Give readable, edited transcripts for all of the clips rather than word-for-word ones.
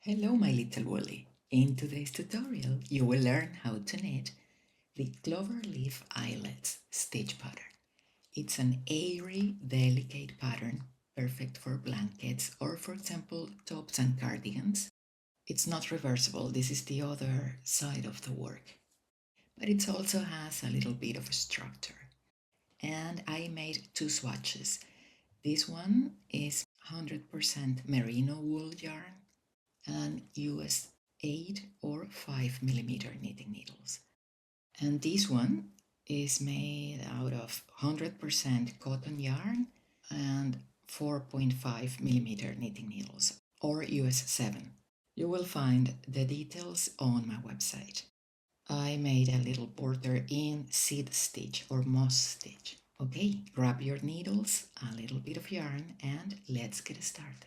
Hello my little woolly. In today's tutorial you will learn how to knit the Cloverleaf Eyelets stitch pattern. It's an airy, delicate pattern, perfect for blankets or for example tops and cardigans. It's not reversible, this is the other side of the work. But it also has a little bit of a structure. And I made two swatches. This one is 100% merino wool yarn and US 8 or 5 millimeter knitting needles. And this one is made out of 100% cotton yarn and 4.5 millimeter knitting needles or US 7. You will find the details on my website. I made a little border in seed stitch or moss stitch. Okay, grab your needles, a little bit of yarn, and let's get started.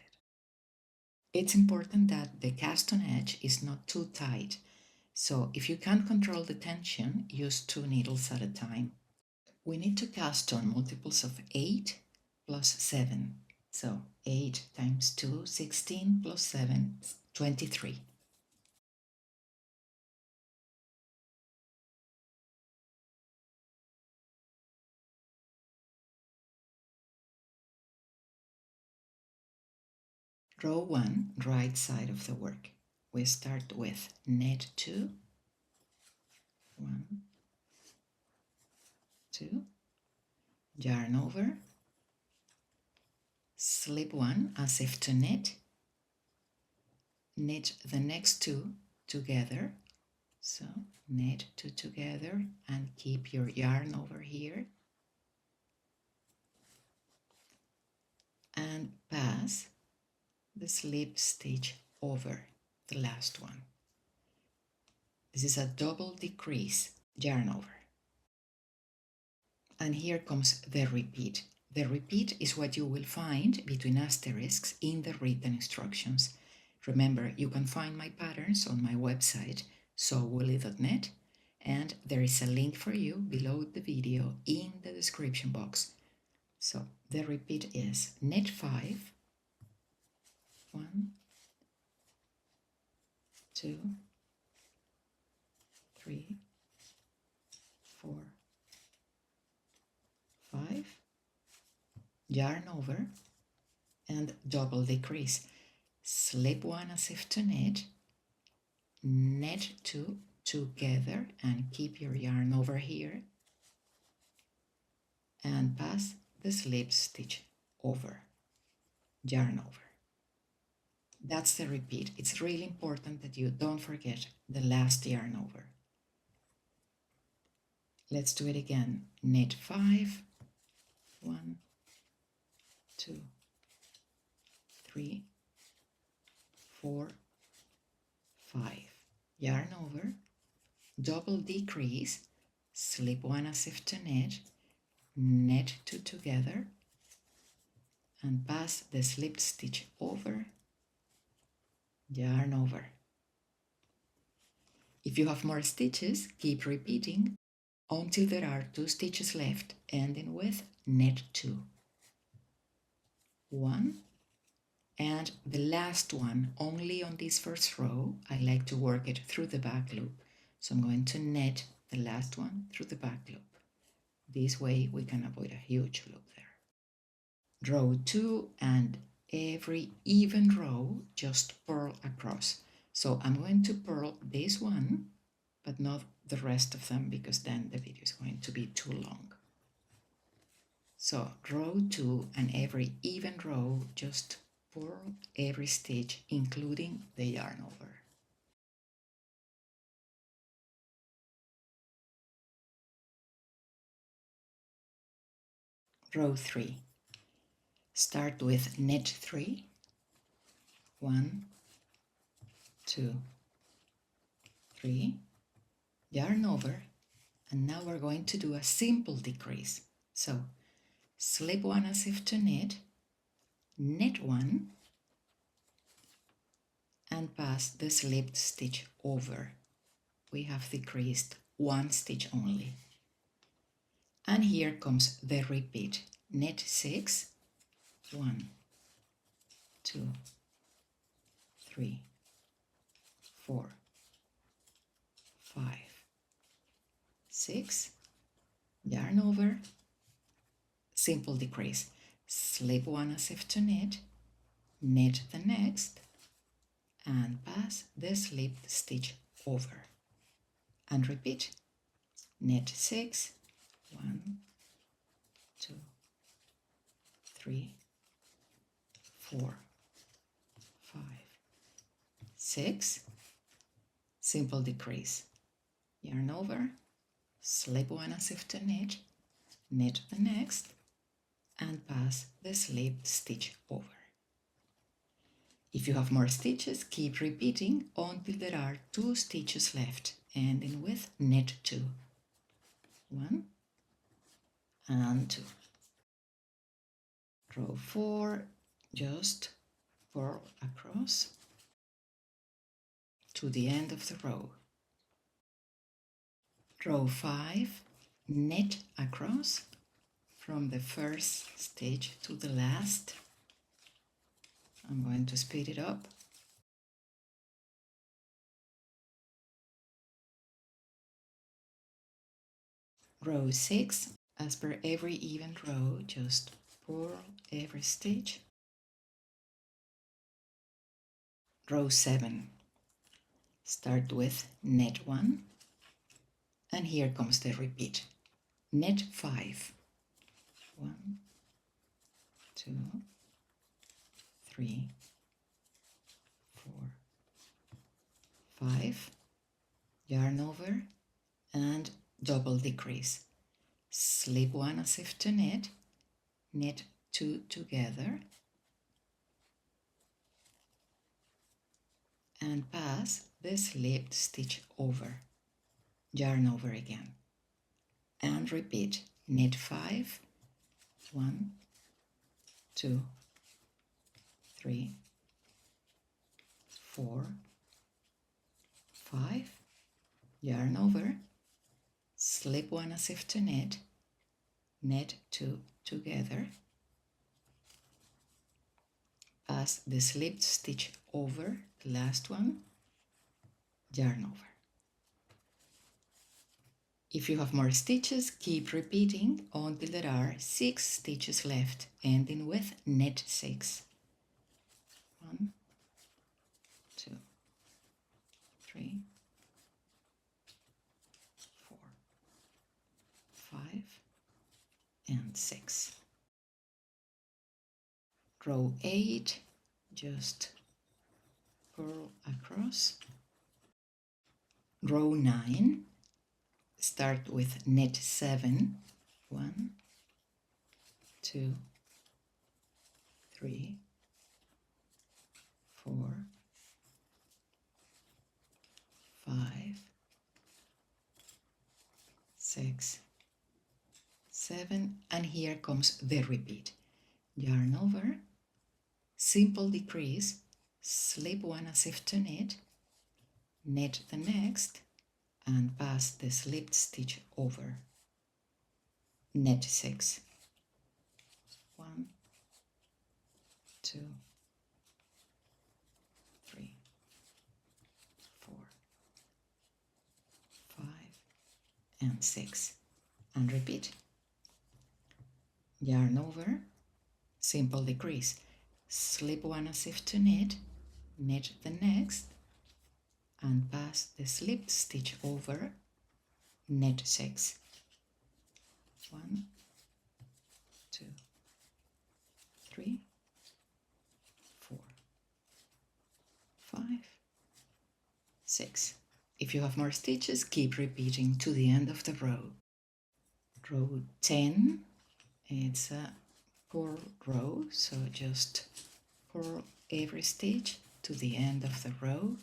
It's important that the cast on edge is not too tight, so if you can't control the tension, use 2 needles at a time. We need to cast on multiples of 8 plus 7, so 8 times 2, 16 plus 7, 23. Row 1, right side of the work. We start with knit 2, 1, 2, yarn over, slip 1 as if to knit, knit the next 2 together, so knit 2 together and keep your yarn over here and pass the slip stitch over the last one. This is a double decrease, yarn over. And here comes the repeat. The repeat is what you will find between asterisks in the written instructions. Remember, you can find my patterns on my website, sewwoolly.net, and there is a link for you below the video in the description box. So the repeat is knit 5, 1, 2, 3, 4, 5, yarn over and double decrease. Slip 1 as if to knit, knit 2 together and keep your yarn over here and pass the slip stitch over, yarn over. That's the repeat. It's really important that you don't forget the last yarn over. Let's do it again. Knit 5, 1, 2, 3, 4, 5. Yarn over, double decrease, slip 1 as if to knit, knit 2 together and pass the slipped stitch over, yarn over. If you have more stitches, keep repeating until there are 2 stitches left, ending with knit 2. 1 and the last one only on this first row. I like to work it through the back loop, so I'm going to knit the last one through the back loop. This way we can avoid a huge loop there. Row 2 and every even row just purl across. So I'm going to purl this one but not the rest of them because then the video is going to be too long. So row 2 and every even row just purl every stitch including the yarn over. Row 3. Start with knit 3, 1, 2, 3, yarn over, and now we're going to do a simple decrease. So slip 1 as if to knit, knit 1 and pass the slipped stitch over. We have decreased 1 stitch only. And here comes the repeat. Knit 6, 1, 2, 3, 4, 5, 6, yarn over, simple decrease, slip one as if to knit, knit the next, and pass the slipped stitch over, and repeat, knit 6, 1, 2, 3, 4, 5, 6, simple decrease, yarn over, slip one as if to knit, knit the next, and pass the slipped stitch over. If you have more stitches, keep repeating until there are 2 stitches left, ending with knit 2. 1 and 2. Row 4, just purl across to the end of the row. Row 5, knit across from the first stitch to the last. I'm going to speed it up. Row 6, as per every even row, just purl every stitch. Row 7, start with knit 1, and here comes the repeat. Knit 5. 1, 2, 3, 4, 5, yarn over, and double decrease. Slip one as if to knit, knit 2 together, and pass the slipped stitch over, yarn over again, and repeat, knit 5, 1, 2, 3, 4, 5, yarn over, slip one as if to knit, knit 2 together, pass the slipped stitch over the last one, yarn over. If you have more stitches, keep repeating until there are 6 stitches left, ending with knit 6. 1, 2, 3, 4, 5, and 6. Row 8, just purl across. Row 9, start with knit 7. 1, 2, 3, 4, 5, 6, 7, and here comes the repeat. Yarn over, simple decrease, slip one as if to knit, knit the next, and pass the slipped stitch over. Knit 6. 1, 2, 3, 4, 5, and 6, and repeat. Yarn over, simple decrease, slip one as if to knit, knit the next, and pass the slipped stitch over, knit 6. 1, 2, 3, 4, 5, 6. If you have more stitches, keep repeating to the end of the row. Row 10, it's a purl row, so just purl every stitch to the end of the row.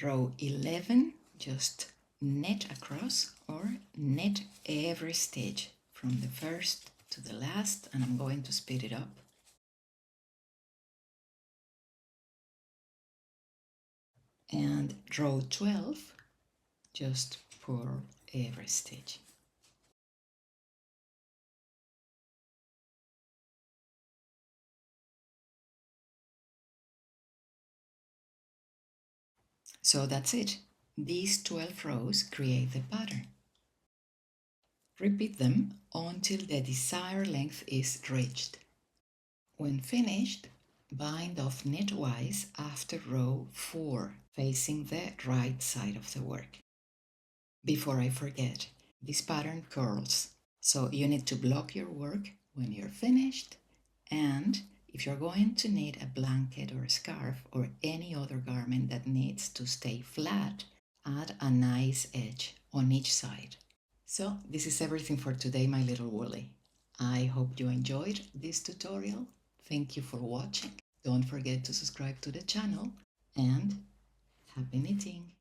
Row 11, just knit across or knit every stitch from the first to the last, and I'm going to speed it up. And row 12, just purl every stitch. So that's it. These 12 rows create the pattern. Repeat them until the desired length is reached. When finished, bind off knitwise after row 4, facing the right side of the work. Before I forget, this pattern curls, so you need to block your work when you're finished, and if you're going to knit a blanket or a scarf or any other garment that needs to stay flat, add a nice edge on each side. So this is everything for today, my little woolly. I hope you enjoyed this tutorial. Thank you for watching. Don't forget to subscribe to the channel and happy knitting!